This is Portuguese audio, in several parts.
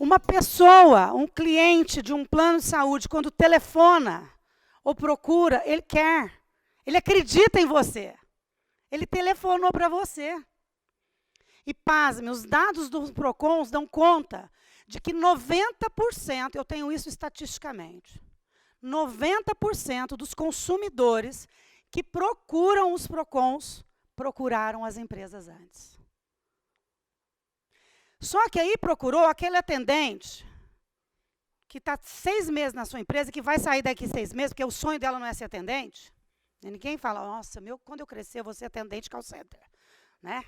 Uma pessoa, um cliente de um plano de saúde, quando telefona ou procura, ele quer. Ele acredita em você. Ele telefonou para você. E pasme, os dados dos PROCONs dão conta de que 90%, eu tenho isso estatisticamente, 90% dos consumidores que procuram os PROCONs procuraram as empresas antes. Só que aí procurou aquele atendente que está 6 meses na sua empresa, que vai sair daqui 6 meses, porque o sonho dela não é ser atendente. E ninguém fala, nossa, quando eu crescer, eu vou ser atendente call center. Né?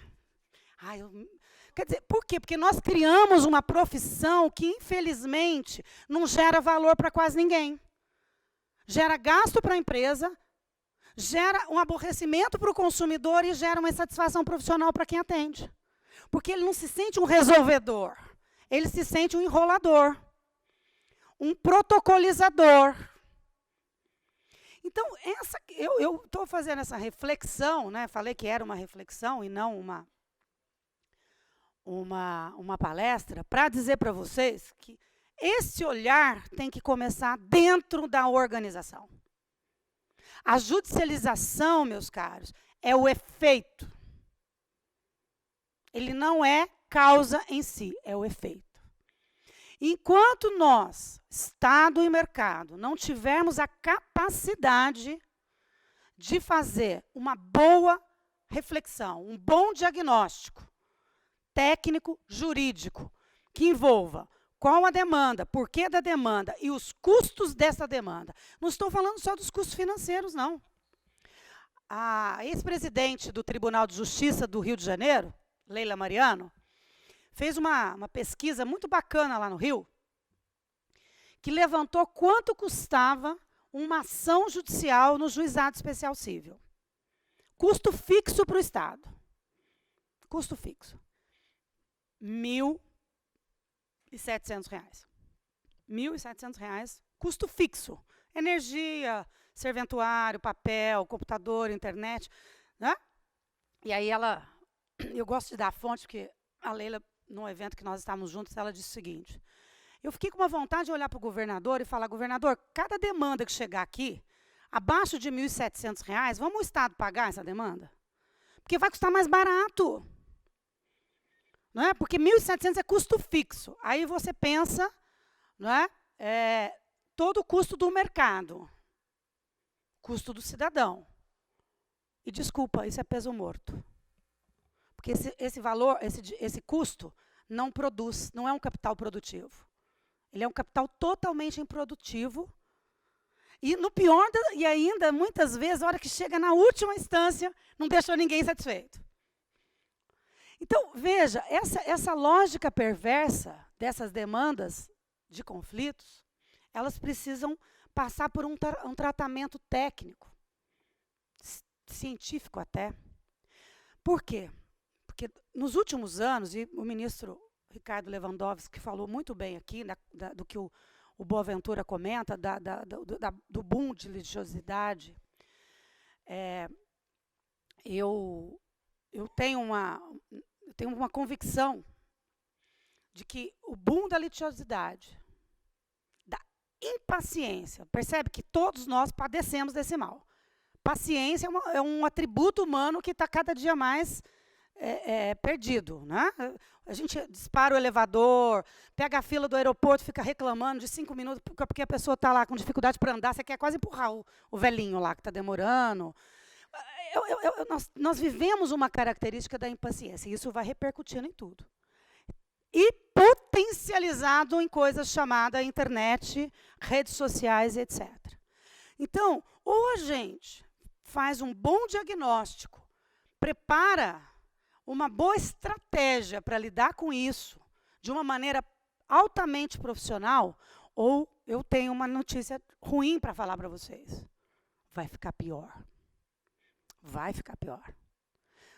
Quer dizer, por quê? Porque nós criamos uma profissão que, infelizmente, não gera valor para quase ninguém. Gera gasto para a empresa, gera um aborrecimento para o consumidor e gera uma insatisfação profissional para quem atende. Porque ele não se sente um resolvedor, ele se sente um enrolador, um protocolizador. Então, eu estou fazendo essa reflexão, né? Falei que era uma reflexão e não uma palestra, para dizer para vocês que esse olhar tem que começar dentro da organização. A judicialização, meus caros, é o efeito. Ele não é causa em si, é o efeito. Enquanto nós, Estado e mercado, não tivermos a capacidade de fazer uma boa reflexão, um bom diagnóstico técnico, jurídico, que envolva qual a demanda, porquê da demanda e os custos dessa demanda. Não estou falando só dos custos financeiros, não. A ex-presidente do Tribunal de Justiça do Rio de Janeiro, Leila Mariano, fez uma pesquisa muito bacana lá no Rio, que levantou quanto custava uma ação judicial no Juizado Especial Cível. Custo fixo para o Estado. Custo fixo. R$ 1.700. R$ 1.700, custo fixo. Energia, serventuário, papel, computador, internet. Né? E aí eu gosto de dar a fonte, porque a Leila, num evento que nós estávamos juntos, ela disse o seguinte, eu fiquei com uma vontade de olhar para o governador e falar, governador, cada demanda que chegar aqui, abaixo de R$ 1.700, vamos o Estado pagar essa demanda? Porque vai custar mais barato. Não é? Porque 1.700 é custo fixo. Aí você pensa, não é? Todo o custo do mercado, custo do cidadão. E desculpa, isso é peso morto. Porque esse valor, esse custo, não produz, não é um capital produtivo. Ele é um capital totalmente improdutivo. E no pior, e ainda, muitas vezes, a hora que chega na última instância, não deixou ninguém satisfeito. Então, veja, essa lógica perversa dessas demandas de conflitos, elas precisam passar por um tratamento técnico, científico até. Por quê? Porque nos últimos anos, e o ministro Ricardo Lewandowski falou muito bem aqui, do que o Boaventura comenta, do boom de litigiosidade, eu tenho uma convicção de que o boom da litigiosidade, da impaciência, percebe que todos nós padecemos desse mal. Paciência é um atributo humano que está cada dia mais perdido. Né? A gente dispara o elevador, pega a fila do aeroporto, fica reclamando de 5 minutos, porque a pessoa está lá com dificuldade para andar, você quer quase empurrar o velhinho lá que está demorando. Nós vivemos uma característica da impaciência, e isso vai repercutindo em tudo. E potencializado em coisas chamadas internet, redes sociais, etc. Então, ou a gente faz um bom diagnóstico, prepara uma boa estratégia para lidar com isso, de uma maneira altamente profissional, ou eu tenho uma notícia ruim para falar para vocês. Vai ficar pior. Vai ficar pior.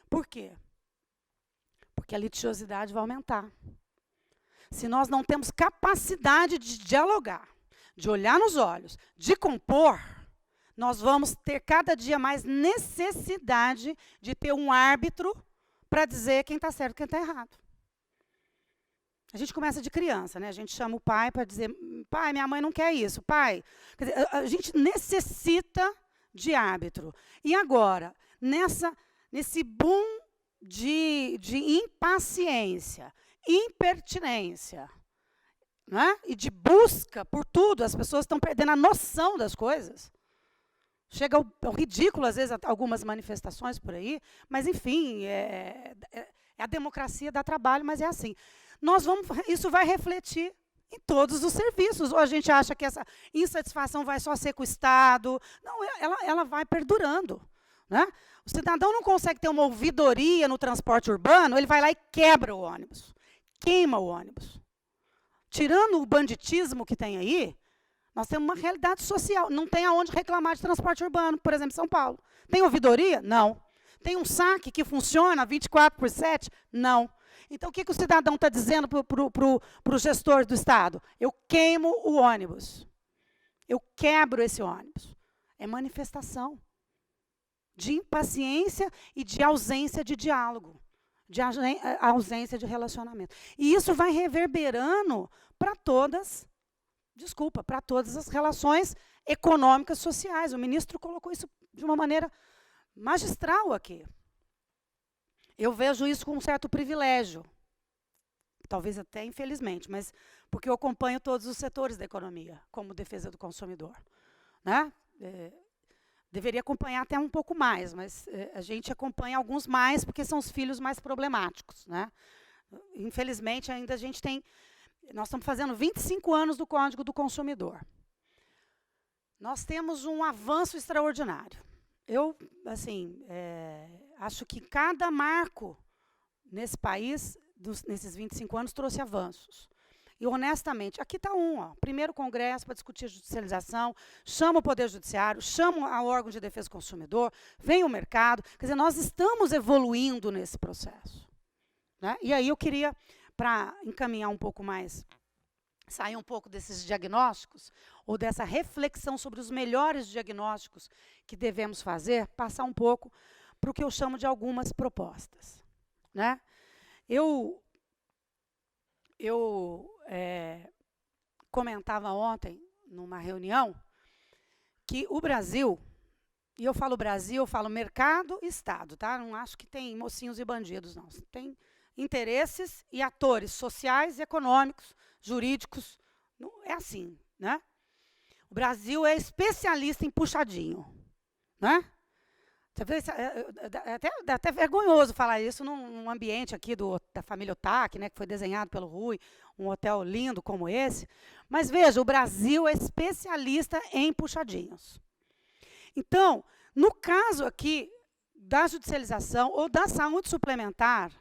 Por quê? Porque a litigiosidade vai aumentar. Se nós não temos capacidade de dialogar, de olhar nos olhos, de compor, nós vamos ter cada dia mais necessidade de ter um árbitro para dizer quem está certo e quem está errado. A gente começa de criança, né? A gente chama o pai para dizer, pai, minha mãe não quer isso, pai. Quer dizer, a gente necessita de árbitro. E agora, nesse boom de impaciência, impertinência, né? E de busca por tudo, as pessoas estão perdendo a noção das coisas. Chega ao ridículo, às vezes, algumas manifestações por aí, mas, enfim, a democracia dá trabalho, mas é assim. Isso vai refletir em todos os serviços. Ou a gente acha que essa insatisfação vai só ser com o Estado. Não, ela vai perdurando. Né? O cidadão não consegue ter uma ouvidoria no transporte urbano, ele vai lá e quebra o ônibus, queima o ônibus. Tirando o banditismo que tem aí, nós temos uma realidade social. Não tem aonde reclamar de transporte urbano, por exemplo, em São Paulo. Tem ouvidoria? Não. Tem um saque que funciona 24/7? Não. Então, o que o cidadão está dizendo para o gestor do Estado? Eu queimo o ônibus. Eu quebro esse ônibus. É manifestação de impaciência e de ausência de diálogo, de ausência de relacionamento. E isso vai reverberando para todas as relações econômicas, sociais. O ministro colocou isso de uma maneira magistral aqui. Eu vejo isso com um certo privilégio, talvez até infelizmente, mas porque eu acompanho todos os setores da economia, como defesa do consumidor. Né? Deveria acompanhar até um pouco mais, mas a gente acompanha alguns mais, porque são os filhos mais problemáticos. Né? Infelizmente, ainda nós estamos fazendo 25 anos do Código do Consumidor. Nós temos um avanço extraordinário. Eu, assim, acho que cada marco nesse país, nesses 25 anos, trouxe avanços. E, honestamente, aqui está primeiro congresso para discutir a judicialização, chama o Poder Judiciário, chama o órgão de defesa do consumidor, vem o mercado. Quer dizer, nós estamos evoluindo nesse processo. Né? E aí eu queria, para encaminhar um pouco mais, sair um pouco desses diagnósticos, ou dessa reflexão sobre os melhores diagnósticos que devemos fazer, passar um pouco para o que eu chamo de algumas propostas. Né? Eu comentava ontem, numa reunião, que o Brasil, e eu falo Brasil, eu falo mercado e Estado, tá? Não acho que tem mocinhos e bandidos, não. Tem interesses e atores sociais, econômicos, jurídicos. Não, é assim, né? O Brasil é especialista em puxadinho, né? É até vergonhoso falar isso num ambiente aqui da família Otaki, né, que foi desenhado pelo Rui, um hotel lindo como esse. Mas veja, o Brasil é especialista em puxadinhos. Então, no caso aqui da judicialização ou da saúde suplementar,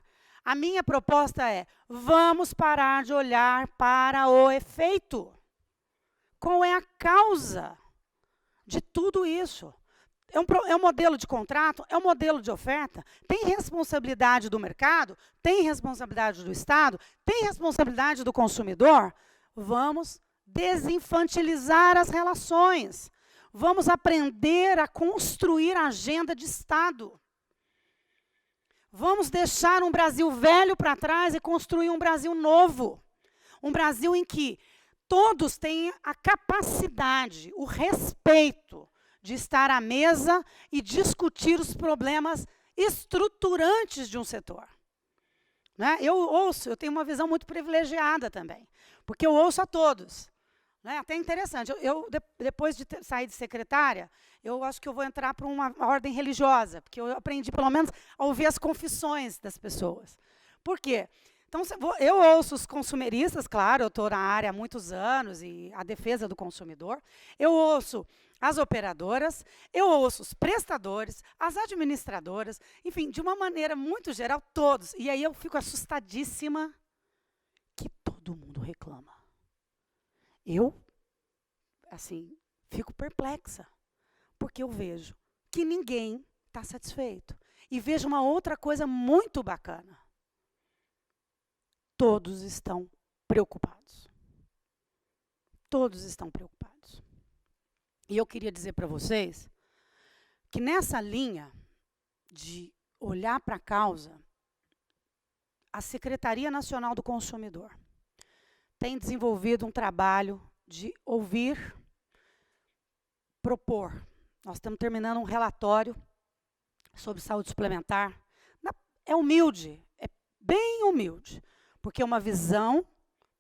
a minha proposta é: vamos parar de olhar para o efeito. Qual é a causa de tudo isso? É um modelo de contrato? É um modelo de oferta? Tem responsabilidade do mercado? Tem responsabilidade do Estado? Tem responsabilidade do consumidor? Vamos desinfantilizar as relações. Vamos aprender a construir a agenda de Estado. Vamos deixar um Brasil velho para trás e construir um Brasil novo. Um Brasil em que todos têm a capacidade, o respeito de estar à mesa e discutir os problemas estruturantes de um setor. Né? Eu tenho uma visão muito privilegiada também, porque eu ouço a todos. Né? Até interessante, depois de sair de secretária, eu acho que eu vou entrar para uma ordem religiosa, porque eu aprendi, pelo menos, a ouvir as confissões das pessoas. Por quê? Então, eu ouço os consumeristas, claro, eu estou na área há muitos anos, e a defesa do consumidor. Eu ouço as operadoras, eu ouço os prestadores, as administradoras, enfim, de uma maneira muito geral, todos. E aí eu fico assustadíssima que todo mundo reclama. Eu, assim, fico perplexa, porque eu vejo que ninguém está satisfeito. E vejo uma outra coisa muito bacana. Todos estão preocupados. Todos estão preocupados. E eu queria dizer para vocês que nessa linha de olhar para a causa, a Secretaria Nacional do Consumidor, tem desenvolvido um trabalho de ouvir, propor. Nós estamos terminando um relatório sobre saúde suplementar. É humilde, é bem humilde, porque é uma visão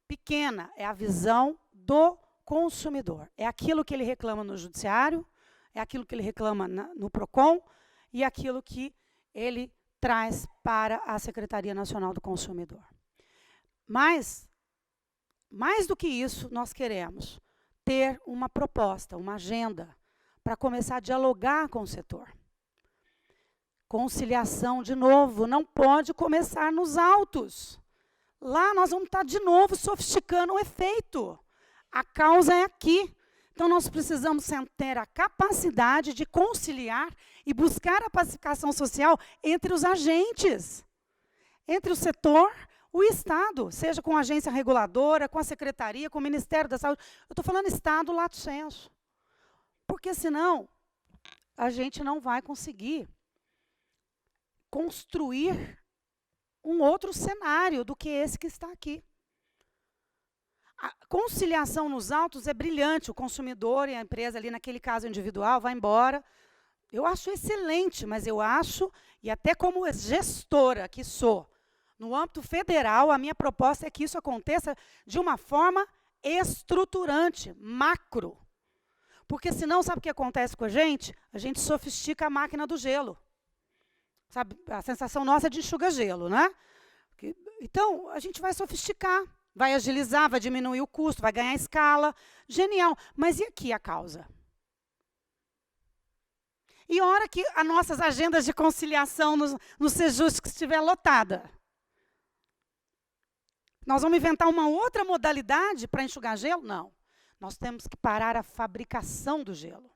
pequena, é a visão do consumidor. É aquilo que ele reclama no judiciário, é aquilo que ele reclama no PROCON e aquilo que ele traz para a Secretaria Nacional do Consumidor. Mas, mais do que isso, nós queremos ter uma proposta, uma agenda, para começar a dialogar com o setor. Conciliação, de novo, não pode começar nos autos. Lá nós vamos estar, de novo, sofisticando o efeito. A causa é aqui. Então, nós precisamos ter a capacidade de conciliar e buscar a pacificação social entre os agentes, entre o setor, o Estado, seja com a agência reguladora, com a Secretaria, com o Ministério da Saúde. Eu estou falando Estado lato sensu. Porque, senão, a gente não vai conseguir construir um outro cenário do que esse que está aqui. A conciliação nos autos é brilhante. O consumidor e a empresa, ali naquele caso individual, vai embora. Eu acho excelente, mas eu acho, e até como gestora que sou, no âmbito federal, a minha proposta é que isso aconteça de uma forma estruturante, macro. Porque senão, sabe o que acontece com a gente? A gente sofistica a máquina do gelo. Sabe, a sensação nossa é de enxuga-gelo, né? Então, a gente vai sofisticar, vai agilizar, vai diminuir o custo, vai ganhar escala. Genial. Mas e aqui a causa? E a hora que as nossas agendas de conciliação no Sejusc estiver lotada? Nós vamos inventar uma outra modalidade para enxugar gelo? Não. Nós temos que parar a fabricação do gelo.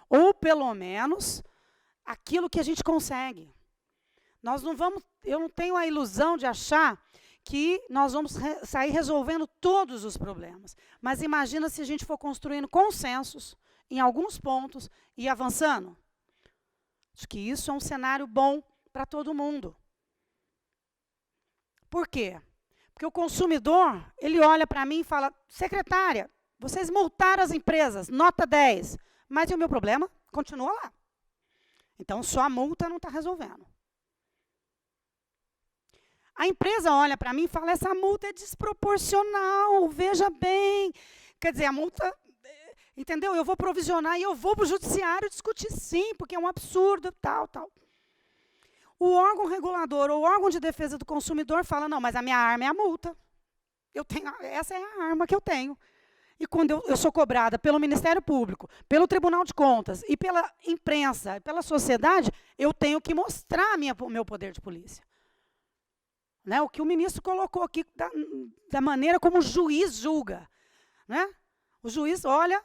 Ou, pelo menos, aquilo que a gente consegue. Nós não vamos, eu não tenho a ilusão de achar que nós vamos sair resolvendo todos os problemas. Mas imagina se a gente for construindo consensos em alguns pontos e avançando. Acho que isso é um cenário bom para todo mundo. Por quê? Porque o consumidor, ele olha para mim e fala, secretária, vocês multaram as empresas, nota 10, mas e o meu problema? Continua lá. Então, só a multa não está resolvendo. A empresa olha para mim e fala, essa multa é desproporcional, veja bem. Quer dizer, a multa, entendeu? Eu vou provisionar e eu vou para o judiciário discutir sim, porque é um absurdo, tal. O órgão regulador ou o órgão de defesa do consumidor fala, não, mas a minha arma é a multa. Essa é a arma que eu tenho. E quando eu sou cobrada pelo Ministério Público, pelo Tribunal de Contas e pela imprensa, e pela sociedade, eu tenho que mostrar o meu poder de polícia. Né? O que o ministro colocou aqui, da maneira como o juiz julga. Né? O juiz olha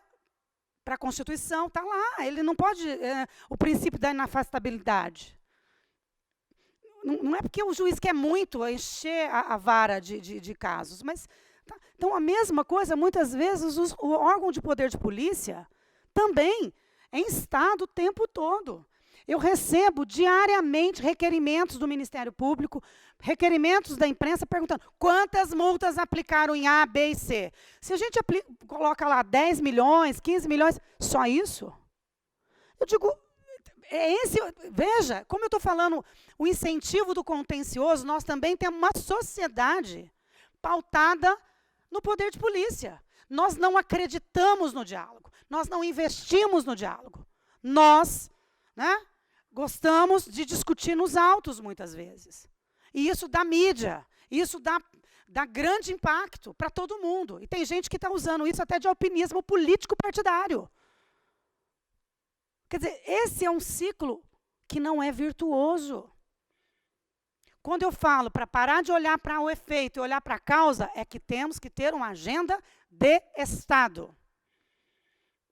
para a Constituição, está lá, ele não pode... o princípio da inafastabilidade. Não é porque o juiz quer muito encher a vara de casos, mas... Tá. Então, a mesma coisa, muitas vezes, o órgão de poder de polícia também é instado o tempo todo. Eu recebo diariamente requerimentos do Ministério Público, requerimentos da imprensa perguntando quantas multas aplicaram em A, B e C. Se a gente coloca lá 10 milhões, 15 milhões, só isso? Eu digo, veja, como eu estou falando, o incentivo do contencioso, nós também temos uma sociedade pautada no poder de polícia. Nós não acreditamos no diálogo. Nós não investimos no diálogo. Nós, né, gostamos de discutir nos autos, muitas vezes. E isso dá mídia. Isso dá grande impacto para todo mundo. E tem gente que está usando isso até de alpinismo político partidário. Quer dizer, esse é um ciclo que não é virtuoso. Quando eu falo para parar de olhar para o efeito e olhar para a causa, é que temos que ter uma agenda de Estado.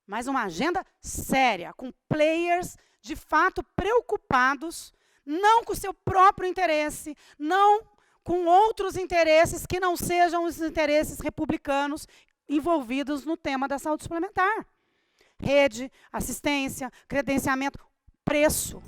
Mas uma agenda séria, com players de fato preocupados, não com o seu próprio interesse, não com outros interesses que não sejam os interesses republicanos envolvidos no tema da saúde suplementar. Rede, assistência, credenciamento, preço.